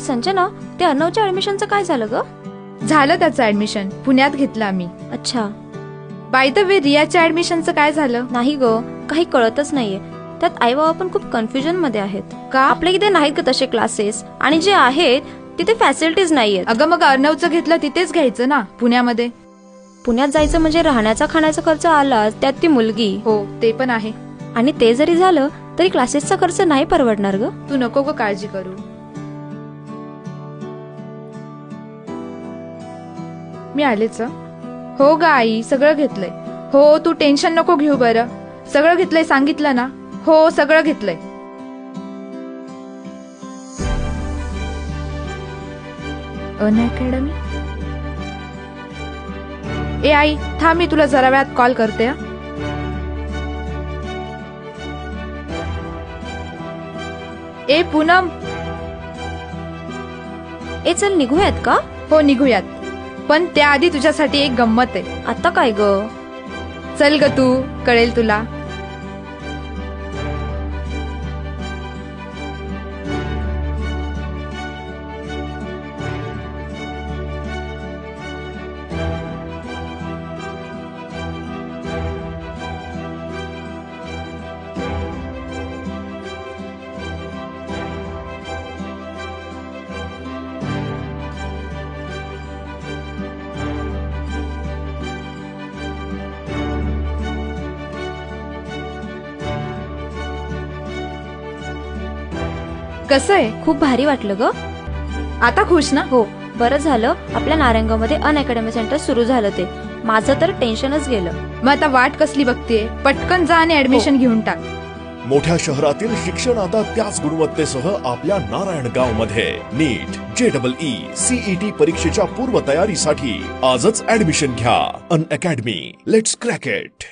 संजना, ते अर्णवच्या ऍडमिशनचं काय झालं ग? झालं त्याचं ऍडमिशन, पुण्यात घेतलं आम्ही. अच्छा. बाय द वे, रियाच्या ऍडमिशनचं काय झालं? नाही ग, काही कळतच नाहीये. त्यात आई बाबा पण खूप कन्फ्युजन मध्ये आहेत. का? आपल्या इथे नाहीत का तसे क्लासेस, आणि जे आहेत तिथे फॅसिलिटीज नाहीयेत. अगं मग अर्णवचं घेतलं तिथेच घ्यायचं ना, पुण्यामध्ये. पुण्यात जायचं म्हणजे राहण्याचा खाण्याचा खर्च आलाच, त्यात ती मुलगी. हो, ते पण आहे. आणि ते जरी झालं तरी क्लासेसचा खर्च नाही परवडणार ग. तू नको ग काळजी करू. मी आलेच. हो ग आई, सगळं घेतलंय. हो, तू टेन्शन नको घेऊ बरं. सगळं घेतलंय, सांगितलं ना. हो, सगळं घेतलंय. अनअकॅडमी. ए आई, थांब, मी तुला जरा वेळात कॉल करते. ए पूनम. ए चल, निघूयात का? हो, निघूयात. पण त्याआधी तुझ्यासाठी एक गंमत आहे. आता काय ग? चल ग तू, कळेल तुला. कसं आहे? खूप भारी वाटलं ग. आता खुश ना? हो, बरं झालं आपल्या नारंगामध्ये अनअकॅडमी सेंटर सुरू झालं ते. माझं तर टेन्शनच गेलं. मग आता वाट कसली बघतेय? पटकन जा आणि ऍडमिशन घेऊन टाक. मोठ्या शहरातील शिक्षण आता त्याच गुणवत्तेसह आपल्या नारायणगाव मध्ये. नीट, JEE, CET परीक्षेच्या पूर्वतयारीसाठी आजच ऍडमिशन घ्या. Unacademy, let's crack it.